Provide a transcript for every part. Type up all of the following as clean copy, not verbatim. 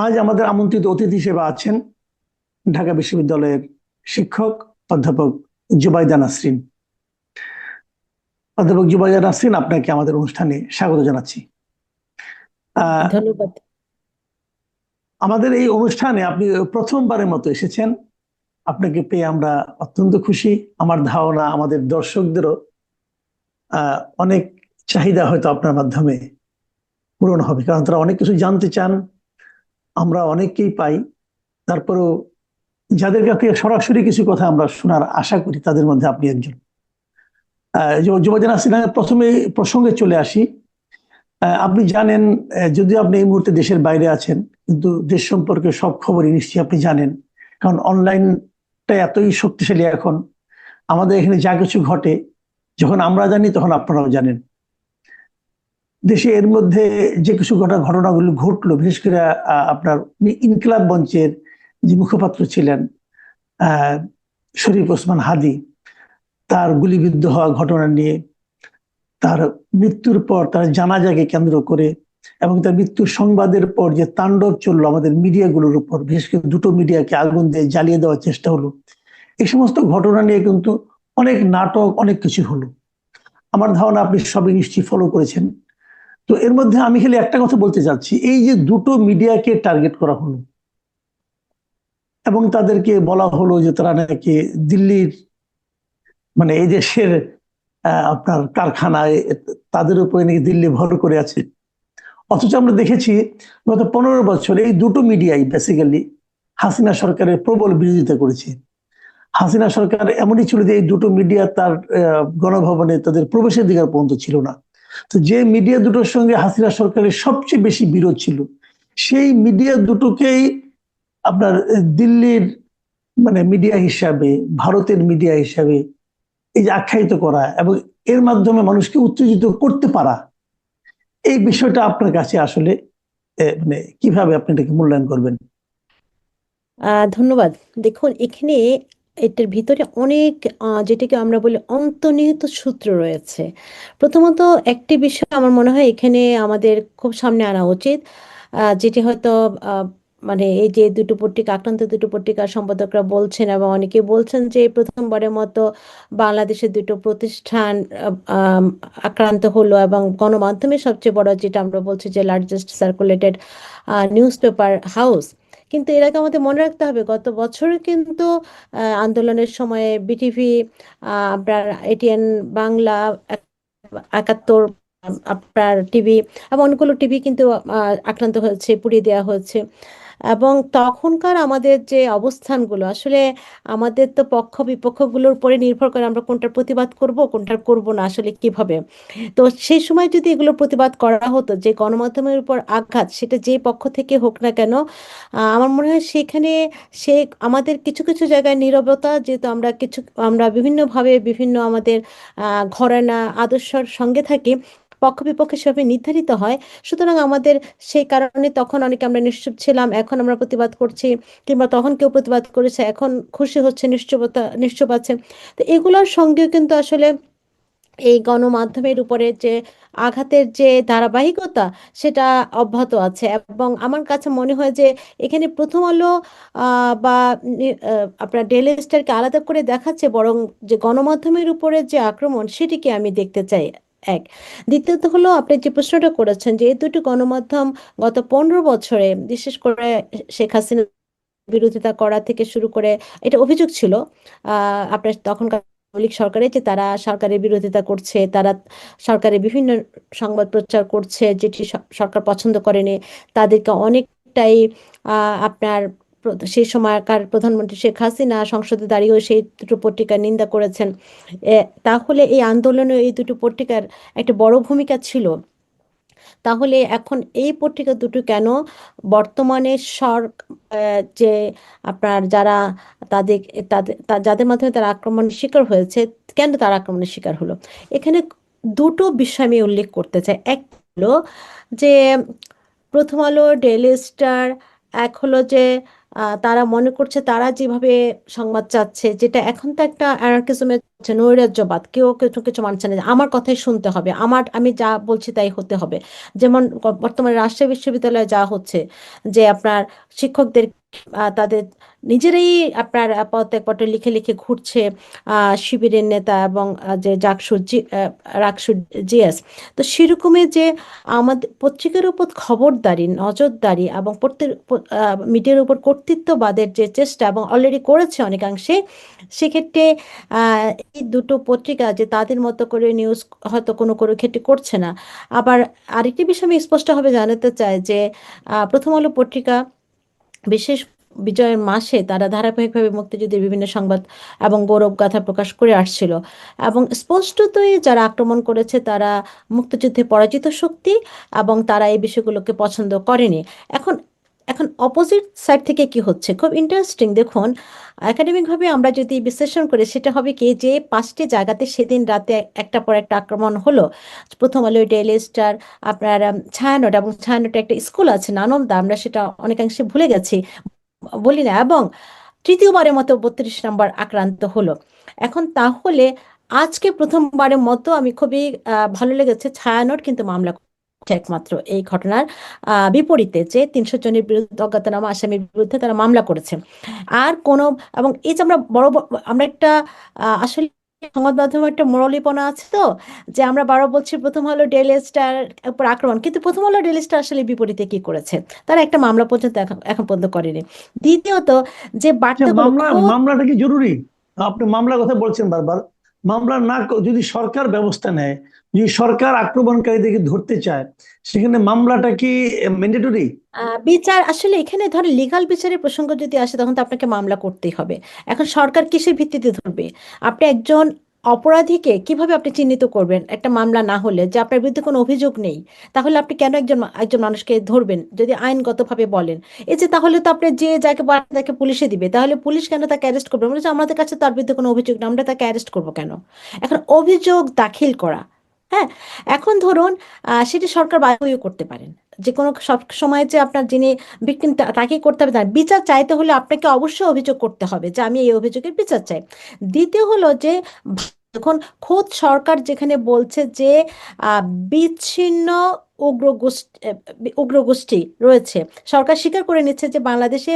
আজ আমাদের আমন্ত্রিত অতিথি হিসেবে আছেন ঢাকা বিশ্ববিদ্যালয়ের শিক্ষক অধ্যাপক জুবাইদা নাসরিন। অধ্যাপক জুবাইদা নাসরিন, আপনাকে আমাদের অনুষ্ঠানে স্বাগত জানাচ্ছি। ধন্যবাদ। আমাদের এই অনুষ্ঠানে আপনি প্রথমবারের মতো এসেছেন। আপনাকে পেয়ে আমরা অত্যন্ত খুশি। আমার ধারণা আমাদের দর্শকদেরও অনেক চাহিদা হয়তো আপনার মাধ্যমে পূরণ হবে, কারণ তারা অনেক কিছু জানতে চান। আমরা অনেককেই পাই, তারপরেও যাদের কাছে সরাসরি কিছু কথা আমরা শোনার আশা করি তাদের মধ্যে আপনি একজন। জুবাইদা নাসরিন, প্রথমে প্রসঙ্গে চলে আসি। আপনি জানেন, যদিও আপনি এই মুহূর্তে দেশের বাইরে আছেন, কিন্তু দেশ সম্পর্কে সব খবরই নিশ্চয়ই আপনি জানেন, কারণ অনলাইনটা এতই শক্তিশালী এখন। আমাদের এখানে যা কিছু ঘটে, যখন আমরা জানি তখন আপনারাও জানেন। দেশে এর মধ্যে যে কিছু ঘটনাগুলো ঘটলো, বিশেষ করে আপনার ইনকিলাব মঞ্চের যে মুখপাত্র ছিলেন শরীফ ওসমান হাদী, তার গুলিবিদ্ধ হওয়া ঘটনা নিয়ে, তার মৃত্যুর পর তার জানাজাকে কেন্দ্র করে, এবং তার মৃত্যুর সংবাদের পর যে তাণ্ডব চললো আমাদের মিডিয়াগুলোর উপর, বিশেষ করে দুটো মিডিয়াকে আগুন দিয়ে জ্বালিয়ে দেওয়ার চেষ্টা হলো, এই সমস্ত ঘটনা নিয়ে কিন্তু অনেক নাটক, অনেক কিছু হলো। আমার ধারণা আপনি সবই নিশ্চয়ই ফলো করেছেন। তো এর মধ্যে আমি খালি একটা কথা বলতে চাচ্ছি, এই যে দুটো মিডিয়াকে টার্গেট করা হলো এবং তাদেরকে বলা হলো যে তারা নাকি দিল্লির, মানে এই দেশের আপনার কারখানায়, তাদের উপরে নাকি দিল্লি ভর করে আছে। অথচ আমরা দেখেছি গত 15 বছর এই দুটো মিডিয়াই বেসিক্যালি হাসিনা সরকারের প্রবল বিরোধিতা করেছে। হাসিনা সরকার এমনই ছিল যে এই দুটো মিডিয়া তার গণভবনে তাদের প্রবেশের অধিকার পর্যন্ত ছিল না। তো যে মিডিয়া দুটোর সঙ্গে হাসিনা সরকারের সবচেয়ে বেশি বিরোধ ছিল, সেই মিডিয়া দুটোকেই আপনার দিল্লির মানে মিডিয়া হিসাবে, ভারতের মিডিয়া হিসাবে এই যে আখ্যায়িত করা এবং এর মাধ্যমে মানুষকে উত্তেজিত করতে পারা, এই বিষয়টা আপনার কাছে আসলে মানে কিভাবে আপনি এটাকে মূল্যায়ন করবেন? ধন্যবাদ। দেখুন, এখানে এটার ভিতরে অনেক যেটাকে আমরা বলি অন্তর্নিহিত সূত্র রয়েছে। প্রথমত একটি বিষয় আমার মনে হয় এখানে আমাদের খুব সামনে আনা উচিত, যেটি হয়তো মানে এই যে দুটো পত্রিকা, আক্রান্ত দুটো পত্রিকার সম্পাদকরা বলছেন এবং অনেকে বলছেন যে প্রথমবারের মতো বাংলাদেশের দুটো প্রতিষ্ঠান আক্রান্ত হলো, এবং গণমাধ্যমের সবচেয়ে বড় যেটা আমরা বলছি যে largest circulated news paper house. কিন্তু এর আগে আমাদের মনে রাখতে হবে গত বছরে কিন্তু আন্দোলনের সময়ে বিটিভি, আপনার এটিএন বাংলা, 71, আপনার টিভি এবং অনেকগুলো টিভি কিন্তু আক্রান্ত হয়েছে, পুড়িয়ে দেওয়া হয়েছে। এবং তখনকার আমাদের যে অবস্থানগুলো, আসলে আমাদের তো পক্ষ বিপক্ষগুলোর উপরে নির্ভর করে আমরা কোনটার প্রতিবাদ করব কোনটার করব না, আসলে কিভাবে। তো সেই সময় যদি এগুলো প্রতিবাদ করা হতো, যে গণমাধ্যমের উপর আঘাত সেটা যে পক্ষ থেকে হোক না কেন, আমার মনে হয় সেখানে সে আমাদের কিছু কিছু জায়গায় নীরবতা, যেহেতু আমরা বিভিন্নভাবে বিভিন্ন আমাদের ঘরানা আদর্শের সঙ্গে থাকি, পক্ষ বিপক্ষ হিসাবে নির্ধারিত হয়। সুতরাং আমাদের সেই কারণে তখন অনেকে আমরা নিশ্চুপ ছিলাম, এখন আমরা প্রতিবাদ করছি, কিংবা তখন কেউ প্রতিবাদ করেছে এখন খুশি হচ্ছে, নিশ্চুপ আছে। তো এগুলোর সঙ্গেও কিন্তু আসলে এই গণমাধ্যমের উপরে যে আঘাতের যে ধারাবাহিকতা, সেটা অব্যাহত আছে। এবং আমার কাছে মনে হয় যে এখানে প্রথম আলো বা আপনার ডেইলি স্টারকে আলাদা করে দেখাচ্ছে, বরং যে গণমাধ্যমের উপরে যে আক্রমণ সেটিকে আমি দেখতে চাই। এক, দ্বিতীয়ত হলো আপনি যে প্রশ্নটা করেছেন যে এই দুটি গণমাধ্যম গত 15 বছরে, বিশেষ করে শেখ হাসিনা বিরোধিতা করা থেকে শুরু করে, এটা অভিযোগ ছিল আপনার তখনকার আওয়ামী লীগ সরকারের, যে তারা সরকারের বিরোধিতা করছে, তারা সরকারের বিভিন্ন সংবাদ প্রচার করছে যেটি সরকার পছন্দ করেনি। তাদেরকে অনেকটাই আপনার সেই সময়কার প্রধানমন্ত্রী শেখ হাসিনা সংসদে দাঁড়িয়েও সেই দুটো পত্রিকার নিন্দা করেছেন। তাহলে এই আন্দোলনে এই দুটো পত্রিকার একটা বড় ভূমিকা ছিল। তাহলে এখন এই পত্রিকা দুটো কেন বর্তমানে যে আপনার যারা তাদের যাদের মাধ্যমে তারা আক্রমণের শিকার হয়েছে, কেন তারা আক্রমণের শিকার হলো? এখানে দুটো বিষয় আমি উল্লেখ করতে চাই। এক হলো যে প্রথম আলো, ডেইলি স্টার এক হলো যে তারা মনে করছে তারা যেভাবে সংবাদ চাচ্ছে, যেটা এখন তো একটা অ্যানার্কিজমে নৈরাজ্যবাদ, কেউ কিছু কিছু মানছে না যে আমার কথাই শুনতে হবে, আমি যা বলছি তাই হতে হবে। যেমন বর্তমানে রাজশাহী বিশ্ববিদ্যালয়ে যা হচ্ছে, যে আপনার শিক্ষকদের তাদের নিজেরাই আপনার পত্রে লিখে লিখে ঘুরছে শিবিরের নেতা এবং যে রাকসু জিএস। তো সেরকমই যে আমাদের পত্রিকার উপর খবরদারি, নজরদারি এবং মিডিয়ার উপর কর্তৃত্ববাদের যে চেষ্টা, এবং অলরেডি করেছে অনেকাংশে, সেক্ষেত্রে এই দুটো পত্রিকা যে তাদের মতো করে নিউজ হয়তো কোনো কোনো ক্ষেত্রে করছে না। আবার আরেকটি বিষয় আমি স্পষ্টভাবে জানাতে চাই যে প্রথম আলো পত্রিকা বিশেষ বিজয়ের মাসে তারা ধারাবাহিকভাবে মুক্তিযুদ্ধের বিভিন্ন সংবাদ এবং গৌরব গাথা প্রকাশ করে আসছিল, এবং স্পষ্টতই যারা আক্রমণ করেছে তারা মুক্তিযুদ্ধে পরাজিত শক্তি, এবং তারা এই বিষয়গুলোকে পছন্দ করেনি। এখন এখন অপোজিট সাইড থেকে কি হচ্ছে খুব ইন্টারেস্টিং দেখুন। একাডেমিকভাবে আমরা যদি বিশ্লেষণ করি, সেটা হবে কি যে 5টি জায়গাতে সেদিন রাতে একটা পর একটা আক্রমণ হলো। প্রথম আলো, ডেইলি স্টার, আপনার ছায়ানট, এবং ছায়ানটে একটা স্কুল আছে নানন্দা, আমরা সেটা অনেকাংশে ভুলে গেছি, বলি না, এবং তৃতীয়বারের মতো 32 নম্বর আক্রান্ত হলো। এখন তাহলে আজকে প্রথমবারের মতো আমি খুবই ভালো লেগেছে, ছায়ানট কিন্তু মামলা করছে একমাত্র এই ঘটনার বিপরীতে, যে 300 জনের বিরুদ্ধে, অজ্ঞাতনামা আসামির বিরুদ্ধে তারা মামলা করেছে। আর কোনো, এবং এই যে আমরা আমরা একটা আসলে সংবাদ মাধ্যমে একটা মোরালিপনা আছে তো, যে আমরা বারো বলছি প্রথম হলো ডেইলি স্টার উপর আক্রমণ, কিন্তু প্রথম হলো ডেইলি স্টার আসলে বিপরীতে কি করেছে, তারা একটা মামলা পর্যন্ত এখন এখন পর্যন্ত করেনি। দ্বিতীয়ত, যে আচ্ছা, বার্তাগুলো খোদ মামলাটা কি জরুরি? আপনি মামলার কথা বলছেন বারবার। মামলা না যদি সরকার ব্যবস্থা নেয়, যদি সরকার আক্রমণকারীদেরকে ধরতে চায়, সেখানে মামলাটা কি ম্যান্ডেটরি? বিচার আসলে এখানে ধর লিগাল বিচারের প্রসঙ্গ যদি আসে, তখন তো আপনাকে মামলা করতেই হবে। এখন সরকার কিসের ভিত্তিতে ধরবে? আপনি একজন অপরাধীকে কিভাবে আপনি চিহ্নিত করবেন একটা মামলা না হলে, যে আপনার বিরুদ্ধে কোনো অভিযোগ নেই? তাহলে আপনি কেন একজন মানুষকে ধরবেন যদি আইনগতভাবে বলেন? এই যে তাহলে তো আপনি যে যাকে বলেন তাকে পুলিশে দিবে, তাহলে পুলিশ কেন তাকে অ্যারেস্ট করবে? মানে যে আমাদের কাছে তার বিরুদ্ধে কোনো অভিযোগ নেই, আমরা তাকে অ্যারেস্ট করবো কেন? এখন অভিযোগ দাখিল করা, হ্যাঁ, এখন ধরুন সেটি সরকার বাধ্যও করতে পারেন। যে কোনো সব সময় যে আপনার যিনি ভিকটিম তাকেই করতে হবে না, বিচার চাইতে হলে আপনাকে অবশ্যই অভিযোগ করতে হবে যে আমি এই অভিযোগের বিচার চাই। দ্বিতীয় হলো যে এখন খোদ সরকার যেখানে বলছে যে আহ, বিচ্ছিন্ন উগ্রগোষ্ঠী রয়েছে, সরকার স্বীকার করে নিচ্ছে যে বাংলাদেশে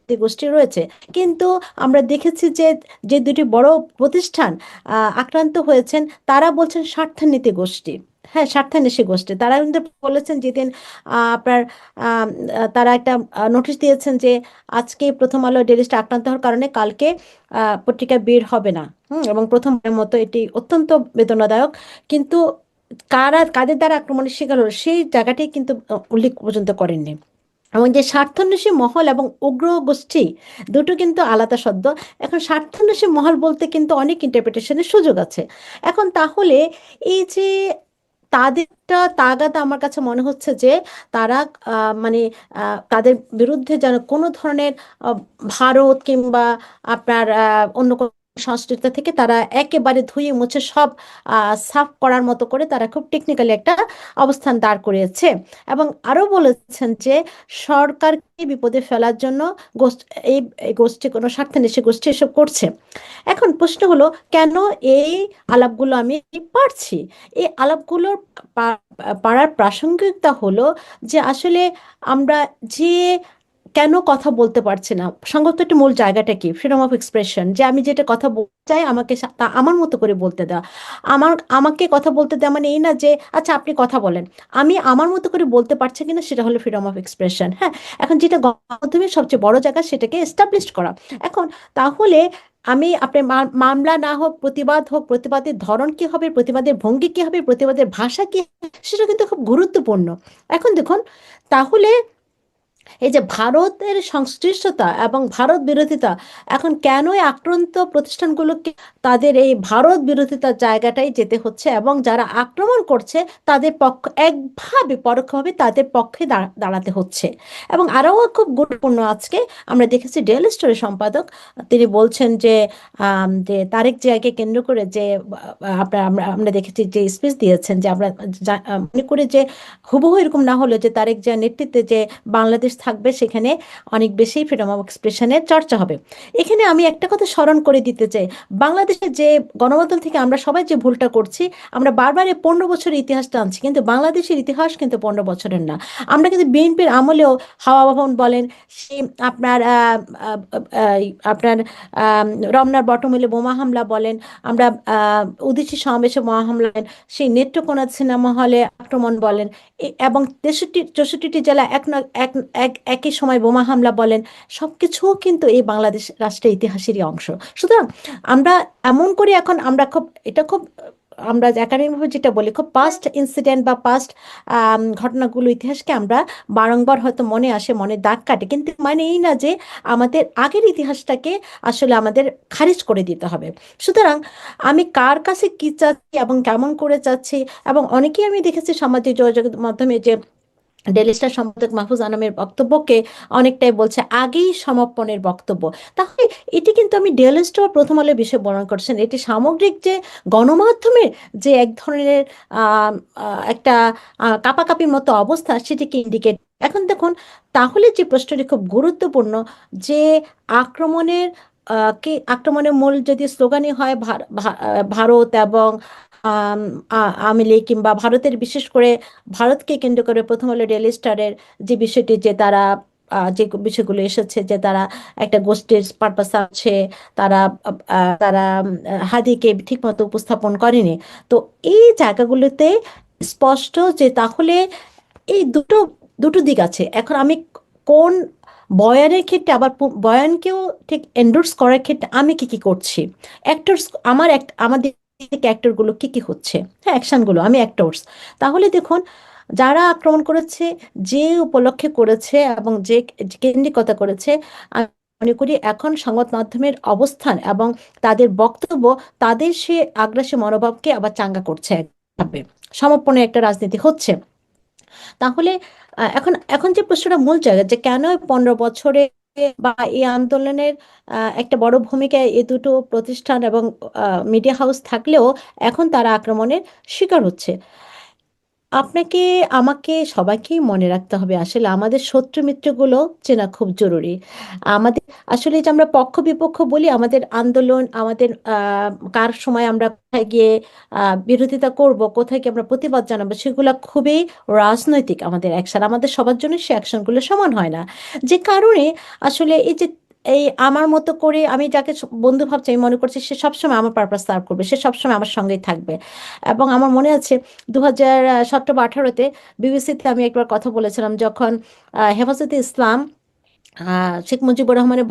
গোষ্ঠী রয়েছে, কিন্তু আমরা দেখেছি যে যে দুটি বড় প্রতিষ্ঠান আক্রান্ত হয়েছেন, তারা বলছেন স্বার্থান্বেষী গোষ্ঠী। হ্যাঁ, স্বার্থান্বেষী গোষ্ঠী তারা কিন্তু বলেছেন যেদিন আপনার তারা একটা নোটিশ দিয়েছেন যে আজকে প্রথম আলো ডেইলি স্টার আক্রান্ত হওয়ার কারণে কালকে পত্রিকা বের হবে না। এবং প্রথমবারের মতো এটি অত্যন্ত বেদনাদায়ক। কিন্তু কাদের দ্বারা আক্রমণের শিকার হলো সেই জায়গাটি কিন্তু উল্লেখ পর্যন্ত করেননি। এবং যে স্বার্থান্বেষী মহল এবং উগ্র গোষ্ঠী দুটো কিন্তু আলাদা শব্দ। এখন স্বার্থান্বেষী মহল বলতে কিন্তু অনেক ইন্টারপ্রিটেশনের সুযোগ আছে। এখন তাহলে এই যে তাদেরটা তাগাদা, আমার কাছে মনে হচ্ছে যে তারা মানে তাদের বিরুদ্ধে যেন কোনো ধরনের আহ, ভারত কিংবা আপনার অন্য কোনো সংস্কৃতি থেকে তারা একেবারে ধুয়ে মুছে সব সাফ করার মতো করে তারা খুব টেকনিক্যালি একটা অবস্থান দাঁড় করিয়েছে। এবং আরো বলেছেন যে সরকারকে বিপদে ফেলার জন্য গোষ্ঠী এই এই গোষ্ঠী, কোনো স্বার্থান্বেষী গোষ্ঠী এসব করছে। এখন প্রশ্ন হলো, কেন এই আলাপগুলো আমি পারছি? এই আলাপগুলোর পাড়ার প্রাসঙ্গিকতা হলো যে আসলে আমরা যে কেন কথা বলতে পারছি না, সংগত একটা মূল জায়গাটা কি, ফ্রিডম অফ এক্সপ্রেশন, যে আমি যেটা কথা বলতে চাই আমাকে তা আমার মতো করে বলতে দেওয়া। আমাকে কথা বলতে দেওয়া মানে এই না যে আচ্ছা আপনি কথা বলেন, আমি আমার মতো করে বলতে পারছি কিনা, সেটা হলো ফ্রিডম অফ এক্সপ্রেশন। হ্যাঁ, এখন যেটা গণমাধ্যমের সবচেয়ে বড় জায়গা, সেটাকে এস্টাবলিশ করা। এখন তাহলে আমি আপনার মামলা না হোক, প্রতিবাদ হোক, প্রতিবাদের ধরন কি হবে, প্রতিবাদের ভঙ্গি কি হবে, প্রতিবাদের ভাষা কি হবে, সেটা কিন্তু খুব গুরুত্বপূর্ণ। এখন দেখুন, তাহলে এই যে ভারতের সংশ্লিষ্টতা এবং ভারত বিরোধিতা, এখন কেন এই আক্রান্ত প্রতিষ্ঠানগুলোকে তাদের এই ভারত বিরোধিতার জায়গাটাই যেতে হচ্ছে, এবং যারা আক্রমণ করছে তাদের পক্ষ একভাবে পরোক্ষভাবে তাদের পক্ষে দাঁড়াতে হচ্ছে। এবং আরও খুব গুরুত্বপূর্ণ, আজকে আমরা দেখেছি ডেইলি স্টোরের সম্পাদক তিনি বলছেন যে তারেক জিয়াকে কেন্দ্র করে যে আমরা দেখেছি যে স্পিচ দিয়েছেন, যে আমরা মনে করি যে হুবহু এরকম না হলে যে তারেক জিয়ার নেতৃত্বে যে বাংলাদেশ থাকবে, সেখানে অনেক বেশি ফ্রিডম অফ এক্সপ্রেশনের চর্চা হবে। এখানে আমি একটা কথা স্মরণ করে দিতে চাই, বাংলাদেশের যে গণমাধ্যম থেকে আমরা সবাই যে ভুলটা করছি, আমরা বারবার এই 15 বছরের ইতিহাসটা আনছি, কিন্তু বাংলাদেশের ইতিহাস কিন্তু 15 বছরের না। আমরা কিন্তু বিএনপির আমলেও হাওয়া ভবন বলেন, সে আপনার আপনার রমনার বটমূলে বোমা হামলা বলেন, আমরা উদীচী সমাবেশে বোমা হামলা বলেন, সেই নেত্রকোনা সিনেমা হলে আক্রমণ বলেন, এবং 63-64টি জেলা একই সময় বোমা হামলা বলেন, সবকিছু কিন্তু এই বাংলাদেশ রাষ্ট্রের ইতিহাসেরই অংশ। সুতরাং আমরা এমন করে এখন আমরা খুব আমরা একাডেমিকভাবে যেটা বলি, খুব পাস্ট ইনসিডেন্ট বা পাস্ট ঘটনাগুলো, ইতিহাসকে আমরা বারংবার হয়তো মনে আসে, মনে দাগ কাটে, কিন্তু মানে এই না যে আমাদের আগের ইতিহাসটাকে আসলে আমাদের খারিজ করে দিতে হবে। সুতরাং আমি কার কাছে কি চাচ্ছি এবং কেমন করে চাচ্ছি, এবং অনেকেই আমি দেখেছি সামাজিক যোগাযোগের মাধ্যমে যে ডেইলি স্টার সম্পাদক মাহফুজ আনামের বক্তব্যকে অনেকটাই বলছে আগেই সমাপনের বক্তব্য। তাহলে এটি কিন্তু আমি ডেইলি স্টার প্রথম আলোর বিষয়ে বর্ণনা করছেন, এটি সামগ্রিক যে গণমাধ্যমের যে এক ধরনের একটা কাপাকাপির মতো অবস্থা, সেটিকে ইন্ডিকেট। এখন দেখুন, তাহলে যে প্রশ্নটি খুব গুরুত্বপূর্ণ, যে আক্রমণের আক্রমণের মূল যদি স্লোগানই হয় ভারত এবং আওয়ামী লীগ, কিংবা ভারতের, বিশেষ করে ভারতকে কেন্দ্র করে প্রথম আলো ডেইলি স্টারের যে বিষয়টি, যে তারা যে বিষয়গুলো এসেছে, যে তারা একটা গোষ্ঠীর পারপাস আছে, তারা তারা হাদিকে ঠিকমতো উপস্থাপন করেনি। তো এই জায়গাগুলোতে স্পষ্ট যে তাহলে এই দুটো দুটো দিক আছে। এখন আমি কোন বয়ানের ক্ষেত্রে, আবার বয়ানকেও ঠিক এন্ডোর্স করার ক্ষেত্রে আমি কি কি করছি, অ্যাক্টরস, আমাদের অ্যাক্টরগুলো কি কি হচ্ছে, হ্যাঁ, অ্যাকশনগুলো, আমি অ্যাক্টরস। তাহলে দেখুন, যারা আক্রমণ করেছে, যে উপলক্ষে করেছে এবং যে কেন্দ্রিকতা করেছে, আমি মনে করি এখন সংবাদ মাধ্যমের অবস্থান এবং তাদের বক্তব্য তাদের সে আগ্রাসী মনোভাবকে আবার চাঙ্গা করছে, ভাবে সমর্পণের একটা রাজনীতি হচ্ছে। তাহলে এখন এখন যে প্রশ্নটা মূল জায়গা, যে কেন 15 বছরে বা এই আন্দোলনের একটা বড় ভূমিকা এই দুটো প্রতিষ্ঠান এবং মিডিয়া হাউস থাকলেও এখন তারা আক্রমণের শিকার হচ্ছে। আপনাকে, আমাকে, সবাইকেই মনে রাখতে হবে আসলে আমাদের শত্রু মিত্রগুলো চেনা খুব জরুরি। আমাদের আসলে যে আমরা পক্ষ বিপক্ষ বলি, আমাদের আন্দোলন, আমাদের কার সময় আমরা কোথায় গিয়ে বিরোধিতা করব, কোথায় গিয়ে আমরা প্রতিবাদ জানাবো, সেগুলো খুবই রাজনৈতিক আমাদের অ্যাকশন। আমাদের সবার জন্য সে অ্যাকশনগুলো সমান হয় না, যে কারণে আসলে এই যে এই আমার মতো করে আমি যাকে বন্ধু ভাবছি, আমি মনে করছি সে সবসময় আমার পারপাস সার্ভ করবে, সে সবসময় আমার সঙ্গেই থাকবে। এবং আমার মনে আছে 2017 বা 18-তে বিবিসিতে আমি একবার কথা বলেছিলাম, যখন হেফাজতে ইসলাম শেখ মুজিবুর রহমানের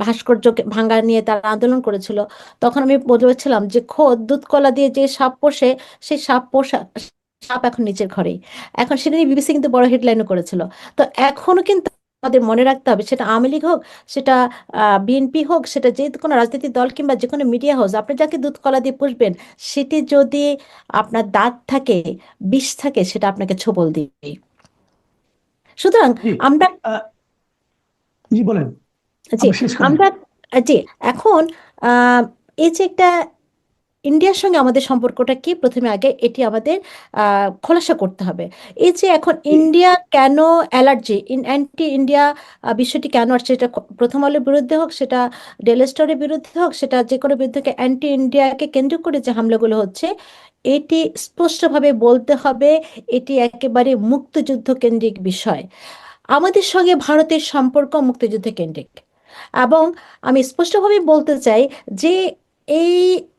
ভাস্কর্যকে ভাঙা নিয়ে তারা আন্দোলন করেছিল। তখন আমি বলেছিলাম যে খোদ দুধ কলা দিয়ে যে সাপ পোষে, সেই সাপ এখন নিচের ঘরেই। এখন সেটা নিয়ে বিবিসি কিন্তু বড় হেডলাইনও করেছিল। তো এখনো কিন্তু আমাদের মনে রাখতে হবে, সেটা আওয়ামী লীগ হোক, সেটা বিএনপি হোক, সেটা যে কোনো রাজনৈতিক দল কিংবা যে কোনো মিডিয়া হাউস, আপনি যাকে দুধ কলা দিয়ে পুষবেন, সেটি যদি আপনার দাঁত থাকে, বিষ থাকে, সেটা আপনাকে ছোবল দিবে। সুতরাং জি। আমরা, আহ, জি বলেন, জি, আপনি শেষ করেন। আমরা, জি, এখন এই যে একটা ইন্ডিয়ার সঙ্গে আমাদের সম্পর্কটা কি, প্রথমে আগে এটি আমাদের খোলাসা করতে হবে। এই যে এখন জি। ইন্ডিয়া কেন অ্যালার্জি, অ্যান্টি ইন্ডিয়া বিষয়টি কেন আসছে, সেটা প্রথম আলোর বিরুদ্ধে হোক, সেটা ডেইলি স্টারের বিরুদ্ধে হোক, সেটা যে কোনো বিরুদ্ধে, অ্যান্টি ইন্ডিয়াকে কেন্দ্র করে যে হামলাগুলো হচ্ছে, এটি স্পষ্টভাবে বলতে হবে এটি একেবারে মুক্তিযুদ্ধ কেন্দ্রিক বিষয়। আমাদের সঙ্গে ভারতের সম্পর্ক মুক্তিযুদ্ধ কেন্দ্রিক, এবং আমি স্পষ্টভাবে বলতে চাই যে এই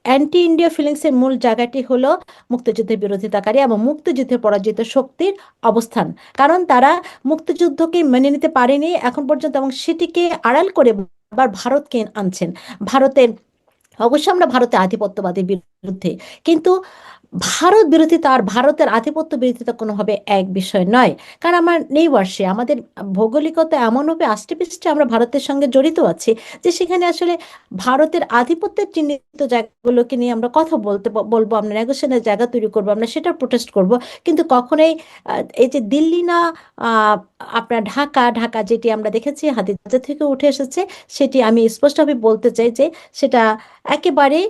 অ্যান্টি ইন্ডিয়া ফিলিংসের মূল জায়গাটি হলো মুক্তিযুদ্ধের বিরোধিতাকারী এবং মুক্তিযুদ্ধের পরাজিত শক্তির অবস্থান। কারণ তারা মুক্তিযুদ্ধকে মেনে নিতে পারেনি এখন পর্যন্ত, এবং সেটিকে আড়াল করে আবার ভারতকে আনছেন। ভারতের, অবশ্যই আমরা ভারতের আধিপত্যবাদের বিরুদ্ধে, কিন্তু ভারত বিরোধিতা আর ভারতের আধিপত্য বিরোধিতা কোনোভাবে এক বিষয় নয়। কারণ আমার নেইবারশে, আমাদের ভৌগোলিকতা এমনভাবে আষ্টেপৃষ্ঠে আমরা ভারতের সঙ্গে জড়িত আছি, যে সেখানে আসলে ভারতের আধিপত্যের চিহ্নিত জায়গাগুলোকে নিয়ে আমরা কথা বলবো, আমরা নেগোসিয়েশনের জায়গা তৈরি করবো, আমরা সেটা প্রোটেস্ট করব। কিন্তু কখনোই এই যে দিল্লি না, আহ, আপনার ঢাকা, ঢাকা যেটি আমরা দেখেছি হাতিবাজার থেকে উঠে এসেছে, সেটি আমি স্পষ্টভাবে বলতে চাই যে সেটা একেবারে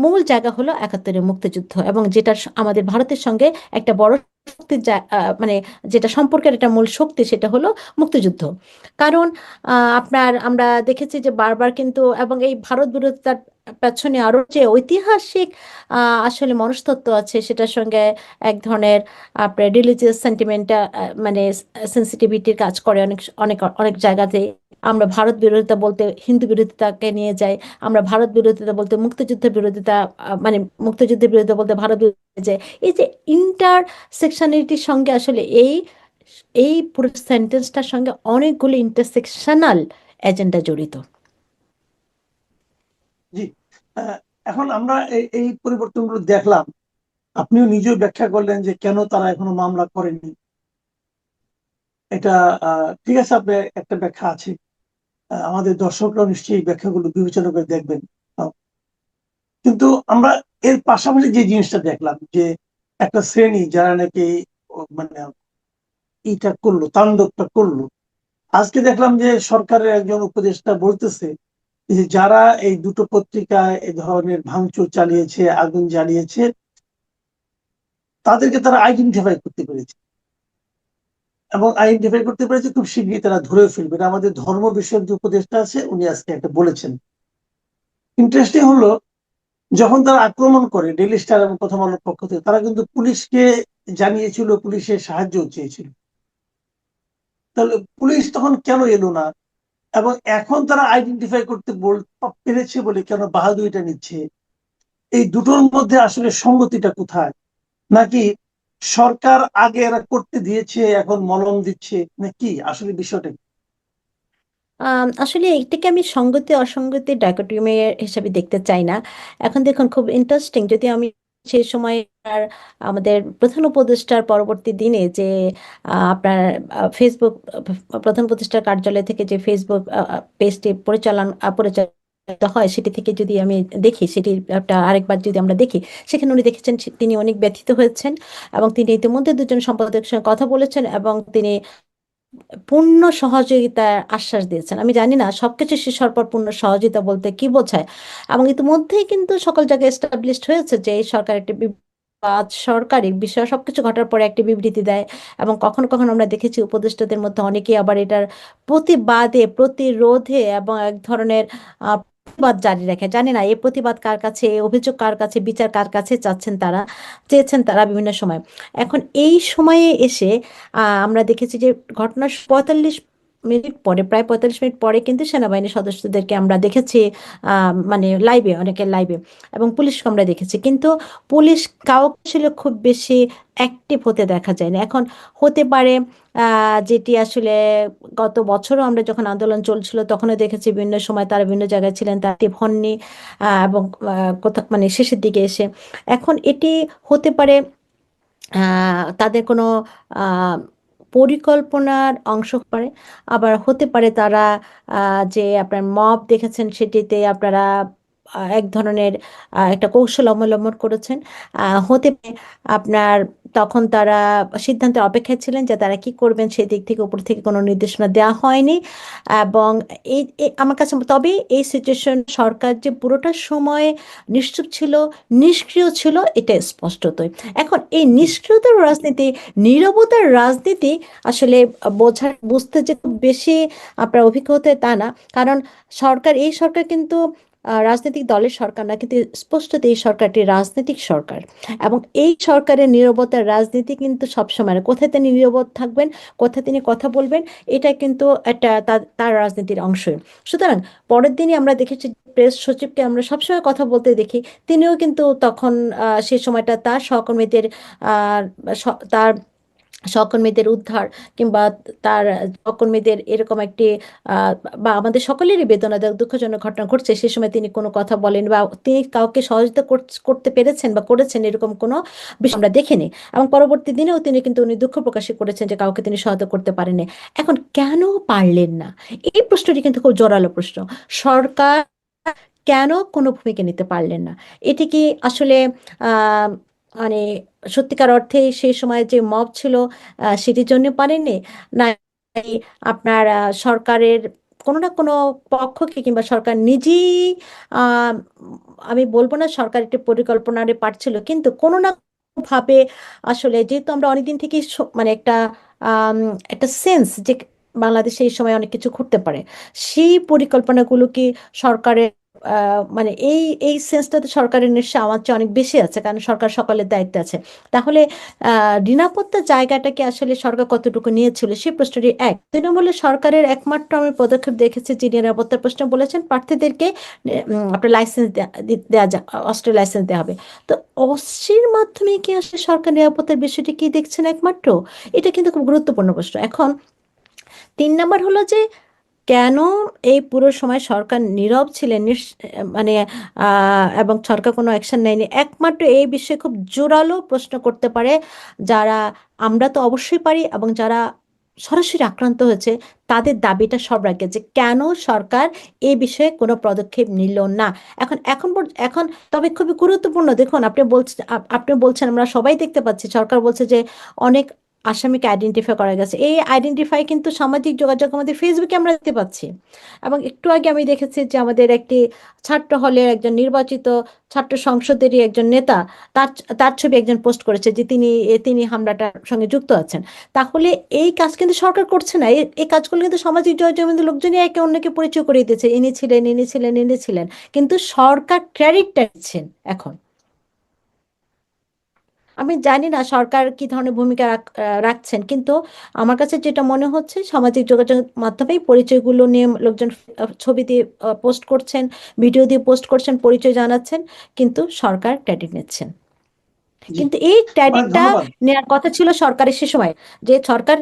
মূল জায়গা হলো 71-এর মুক্তিযুদ্ধ, এবং যেটা আমাদের ভারতের সঙ্গে একটা বড় মানে যেটা সম্পর্কের একটা মূল শক্তি সেটা হলো মুক্তিযুদ্ধ। কারণ আমরা দেখেছি যে বারবার কিন্তু, এবং এই ভারত বিরোধিতার পেছনে আরো যে ঐতিহাসিক আসলে মনস্তত্ত্ব আছে সেটার সঙ্গে এক ধরনের আপনার রিলিজিয়াস সেন্টিমেন্টটা, মানে সেন্সিটিভিটির কাজ করে অনেক অনেক অনেক জায়গাতে। আমরা ভারত বিরোধিতা বলতে হিন্দু বিরোধিতাকে নিয়ে যাই, আমরা ভারত বিরোধিতা বলতে মুক্তিযুদ্ধের বিরোধিতা, মানে মুক্তিযুদ্ধের বিরোধিতা বলতে ভারত বিরোধিতা যায়। এই যে ইন্টার সেকশনালিটির সঙ্গে আসলে এই এই পুরো সেন্টেন্সটার সঙ্গে অনেকগুলো ইন্টারসেকশনাল এজেন্ডা জড়িত। জি। এখন আমরা এই পরিবর্তনগুলো দেখলাম, আপনিও নিজেও ব্যাখ্যা করলেন যে কেন তারা এখনো মামলা করেনি। এটা ঠিক আছে, আপনার একটা ব্যাখ্যা আছে। আমাদের দর্শকরাও নিশ্চয়ই ব্যাখ্যাগুলো বিবেচনা করে দেখবেন। কিন্তু আমরা এর পাশাপাশি যে জিনিসটা দেখলাম যে একটা শ্রেণী যারা নাকি মানে এটা করলো, তাণ্ডবটা করলো, আজকে দেখলাম যে সরকারের একজন উপদেষ্টা বলতেছে যে যারা এই দুটো পত্রিকায় এই ধরনের ভাঙচুর চালিয়েছে, আগুন জ্বালিয়েছে, তাদেরকে তারা আইডেন্টিফাই করতে পেরেছে, এবং আইডেন্টিফাই করতে পেরেছে খুব শীঘ্রই তারা ধরে ফেলবে। এটা আমাদের ধর্ম বিষয়ক যে উপদেষ্টা আছে উনি আজকে একটা বলেছেন। ইন্টারেস্টিং হলো, যখন তারা আক্রমণ করে ডেইলি স্টার এবং প্রথম আলোর পক্ষ থেকে, তারা কিন্তু পুলিশকে জানিয়েছিল, পুলিশের সাহায্য চেয়েছিল। তাহলে পুলিশ তখন কেন এলো না? এবং এখন তারা আইডেন্টিফাই করতে পেরেছে বলে কেন বাহাদুরিটা নিচ্ছে? এই দুটোর মধ্যে আসলে সঙ্গতিটা কোথায়? নাকি সরকার আগে এরা করতে দিয়েছে, এখন মলম দিচ্ছে, নাকি আসলে বিষয়টা কি? আসলে এটাকে আমি সঙ্গতি অসঙ্গতি ডাইকোটমি হিসাবে দেখতে চাই না। এখন দেখুন, খুব ইন্টারেস্টিং, যদি আমি সেই সময় আমাদের প্রধান উপদেষ্টার পরবর্তী দিনে যে আপনার ফেসবুক প্রধান উপদেষ্টার কার্যালয় থেকে যে ফেসবুক পেজটি পরিচালিত হয় সেটি থেকে যদি আমি দেখি, সেটি একটা আরেকবার যদি আমরা দেখি, সেখানে উনি দেখেছেন তিনি অনেক ব্যথিত হয়েছেন, এবং তিনি ইতিমধ্যে দুজন সম্পাদকের সঙ্গে কথা বলেছেন, এবং তিনি পূর্ণ সহযোগিতার আশ্বাস দিয়েছেন। আমি জানি না সবকিছু শেষ হওয়ার পর পূর্ণ সহযোগিতা বলতে কি বোঝায়, এবং ইতিমধ্যেই কিন্তু সকল জায়গায় এস্টাবলিশড হয়েছে যে এই সরকার একটি সরকারি বিষয় সবকিছু ঘটার পরে একটি বিবৃতি দেয়, এবং কখনো কখনো আমরা দেখেছি উপদেষ্টাদের মধ্যে অনেকেই আবার এটার প্রতিবাদে, প্রতিরোধে এবং এক ধরনের প্রতিবাদ জারি রাখে। জানি না এই প্রতিবাদ কার কাছে, এই অভিযোগ কার কাছে, বিচার কার কাছে চেয়েছেন তারা বিভিন্ন সময়। এখন এই সময়ে এসে আমরা দেখেছি যে ঘটনার 45 মিনিট পরে, প্রায় 45 মিনিট পরে কিন্তু সেনাবাহিনীর সদস্যদেরকে আমরা দেখেছি, মানে লাইভে, অনেকের লাইভে, এবং পুলিশকে আমরা দেখেছি, কিন্তু পুলিশ কাউকে ছিল খুব বেশি অ্যাক্টিভ হতে দেখা যায় না। এখন হতে পারে যেটি আসলে গত বছরও আমরা যখন আন্দোলন চলছিল তখনও দেখেছি বিভিন্ন সময় তারা বিভিন্ন জায়গায় ছিলেন, তারা অ্যাক্টিভ হননি, এবং কোথাও মানে শেষের দিকে এসে। এখন এটি হতে পারে তাদের কোনো আহ, পরিকল্পনার অংশ হতে পারে, আবার হতে পারে তারা যে আপনার মব দেখেছেন সেটিতে আপনারা এক ধরনের একটা কৌশল অবলম্বন করেছেন। হতে পারে আপনার তখন তারা সিদ্ধান্তের অপেক্ষায় ছিলেন যে তারা কি করবেন, সেই দিক থেকে উপর থেকে কোনো নির্দেশনা দেওয়া হয়নি। এবং আমার কাছে তবে এই সিচুয়েশন সরকার যে পুরোটা সময় নিশ্চুপ ছিল, নিষ্ক্রিয় ছিল, এটা স্পষ্টতই। এখন এই নিষ্ক্রিয়তার রাজনীতি, নীরবতার রাজনীতি আসলে বুঝতে যে খুব বেশি আপনার অভিজ্ঞ হতে তা না। কারণ এই সরকার কিন্তু রাজনৈতিক দলের সরকার না, কিন্তু স্পষ্টত এই সরকারটি রাজনৈতিক সরকার, এবং এই সরকারের নীরবতার রাজনীতি কিন্তু সবসময় না। কোথায় তিনি নীরব থাকবেন, কোথায় তিনি কথা বলবেন, এটা কিন্তু একটা তার রাজনীতির অংশই। সুতরাং পরের দিনই আমরা দেখেছি প্রেস সচিবকে আমরা সবসময় কথা বলতে দেখি, তিনিও কিন্তু তখন সেই সময়টা তার সহকর্মীদের তার সহকর্মীদের উদ্ধার, কিংবা তার সহকর্মীদের এরকম একটি আহ, বা আমাদের সকলেরই বেদনাদায়ক দুঃখজনক ঘটনা ঘটছে, সে সময় তিনি কোনো কথা বলেন বা তিনি কাউকে সহযোগিতা করতে পেরেছেন বা করেছেন এরকম কোনো বিষয় আমরা দেখিনি। এবং পরবর্তী দিনেও উনি দুঃখ প্রকাশ করেছেন যে কাউকে তিনি সহায়তা করতে পারেননি। এখন কেন পারলেন না, এই প্রশ্নটি কিন্তু খুব জোরালো প্রশ্ন। সরকার কেন কোনো ভূমিকা নিতে পারলেন না? এটি কি আসলে আহ মানে সত্যিকার অর্থে সেই সময় যে মব ছিল সেটির জন্য পারেননি, না আপনার সরকারের কোনো না কোনো পক্ষকে, কিংবা সরকার নিজেই, আহ, আমি বলবো না সরকার একটি পরিকল্পনার পার্ট ছিল, কিন্তু কোনো না ভাবে আসলে, যেহেতু আমরা অনেকদিন থেকে মানে আম, একটা সেন্স যে বাংলাদেশে এই সময় অনেক কিছু ঘটতে পারে, সেই পরিকল্পনাগুলো কি সরকারের মানে এই সেন্সটাতে সরকারের নিশ্চয় আমার চেয়ে অনেক বেশি আছে, কারণ সরকার সকলের দায়িত্বে আছে। তাহলে নিরাপত্তার জায়গাটাকে আসলে সরকার কতটুকু নিয়েছিল সেই প্রশ্নটি এক। তৃণমূলে সরকারের একমাত্র আমি পদক্ষেপ দেখেছি যে নিরাপত্তার প্রশ্ন বলেছেন প্রার্থীদেরকে আপনার লাইসেন্স দেওয়া অস্ত্রের লাইসেন্স দেওয়া হবে। তো অস্ত্রের মাধ্যমে কি আসলে সরকার নিরাপত্তার বিষয়টি কি দেখছেন একমাত্র? এটা কিন্তু খুব গুরুত্বপূর্ণ প্রশ্ন। এখন 3 নাম্বার হলো যে কেন এই পুরো সময় সরকার নীরব ছিলেন, মানে এবং সরকার কোনো অ্যাকশন নেয়নি? একমাত্র এই বিষয়ে খুব জোরালো প্রশ্ন করতে পারে যারা, আমরা তো অবশ্যই পারি, এবং যারা সরাসরি আক্রান্ত হয়েছে তাদের দাবিটা সব রাখে যে কেন সরকার এই বিষয়ে কোনো পদক্ষেপ নিল না। এখন তবে খুবই গুরুত্বপূর্ণ, দেখুন আপনি বলছেন আমরা সবাই দেখতে পাচ্ছি, সরকার বলছে যে অনেক আসামিকে আইডেন্টিফাই করা গেছে। এই আইডেন্টিফাই কিন্তু সামাজিক যোগাযোগ আমাদের ফেসবুকে আমরা দেখতে পাচ্ছি। এবং একটু আগে আমি দেখেছি যে আমাদের একটি ছাত্র হলের একজন নির্বাচিত ছাত্র সংসদেরই একজন নেতা, তার তার ছবি একজন পোস্ট করেছে যে তিনি হামলাটার সঙ্গে যুক্ত আছেন। তাহলে এই কাজ কিন্তু সরকার করছে না, এই কাজগুলো কিন্তু সামাজিক যোগাযোগের মধ্যে লোকজনই একে অন্যকে পরিচয় করিয়ে দিয়েছে, ইনি ছিলেন। কিন্তু সরকার ক্রেডিটটা নিচ্ছেন এখন। আমি জানি না সরকার কি ধরনের ভূমিকা রাখছেন, কিন্তু আমার কাছে যেটা মনে হচ্ছে সামাজিক যোগাযোগ মাধ্যমেই পরিচয়গুলো নিয়ে লোকজন ছবি দিয়ে পোস্ট করছেন, ভিডিও দিয়ে পোস্ট করছেন, পরিচয় জানাচ্ছেন, কিন্তু সরকার ক্রেডিট নিচ্ছেন। জি, কিন্তু এই অনেক ক্রেডিটটা ধন্যবাদ। নেওয়ার কথা ছিল সরকারের সে সময়, যে সরকার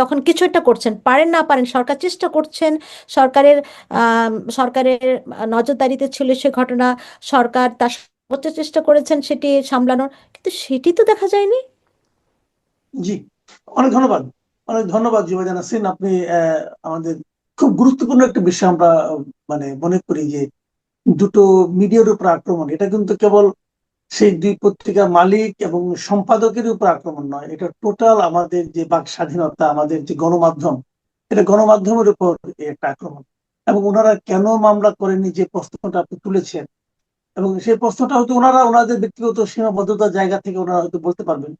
তখন কিছু একটা করছেন, পারেন না পারেন সরকার চেষ্টা করছেন। সরকারের সরকারের নজরদারিতে ছিল সে ঘটনা, সরকার তার সর্বোচ্চ চেষ্টা করেছেন সেটি সামলানোর, কিন্তু সেটি তো দেখা যায়নি। জি, অনেক ধন্যবাদ। অনেক ধন্যবাদ জুবাইদা নাসরিন। আপনি আমাদের খুব গুরুত্বপূর্ণ একটা বিষয় আমরা মানে মনে করি যে দুটো মিডিয়ার উপর আক্রমণ, এটা কিন্তু কেবল সেই দুই পত্রিকার মালিক এবং সম্পাদকের উপর আক্রমণ নয়, এটা টোটাল আমাদের যে বাক স্বাধীনতা, আমাদের যে গণমাধ্যম, এটা গণমাধ্যমের উপর একটা আক্রমণ। এবং ওনারা কেন মামলা করেনি যে প্রশ্নটা আপনি তুলেছেন, এবং সেই প্রশ্নটা হয়তো ওনারা ওনাদের ব্যক্তিগত সীমাবদ্ধতার জায়গা থেকে ওনারা হয়তো বলতে পারবেন,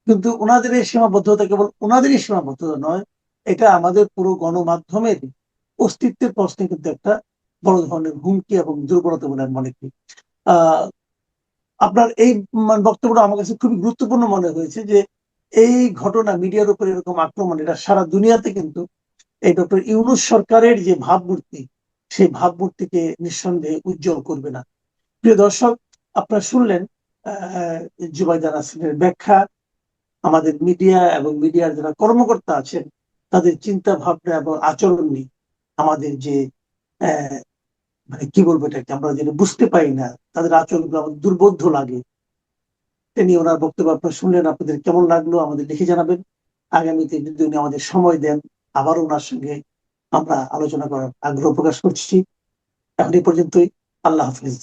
কিন্তু ওনাদের এই সীমাবদ্ধতা কেবল ওনাদেরই সীমাবদ্ধতা নয়, এটা আমাদের পুরো গণমাধ্যমের অস্তিত্বের প্রশ্নে কিন্তু একটা বড় ধরনের হুমকি এবং দুর্বলতা বলে আমি মনে করি। আহ আপনার এই বক্তব্যটা আমার কাছে খুবই গুরুত্বপূর্ণ মনে হয়েছে যে এই ঘটনা, মিডিয়ার উপর এরকম আক্রমণ, এটা সারা দুনিয়াতে কিন্তু এই ডক্টর ইউনূস সরকারের যে ভাবমূর্তি, সেই ভাবমূর্তিকে নিঃসন্দেহে উজ্জ্বল করবে না। প্রিয় দর্শক, আপনারা শুনলেন আহ জুবাইদা নাসরিনের ব্যাখ্যা, আমাদের মিডিয়া এবং মিডিয়ার যারা কর্মকর্তা আছেন তাদের চিন্তা ভাবনা এবং আচরণ নিয়ে আমাদের যে আহ মানে কি বলবো, এটাকে আমরা যেটা বুঝতে পারি না, তাদের আচরণগুলো আমাদের দুর্বোধ্য লাগে। এ নিয়ে ওনার বক্তব্য আপনারা শুনলেন, আপনাদের কেমন লাগলো আমাদের লিখে জানাবেন। আগামীতে যদি উনি আমাদের সময় দেন, আবারও ওনার সঙ্গে আমরা আলোচনা করার আগ্রহ প্রকাশ করছি। এখন এই পর্যন্তই। আল্লাহ হাফিজ।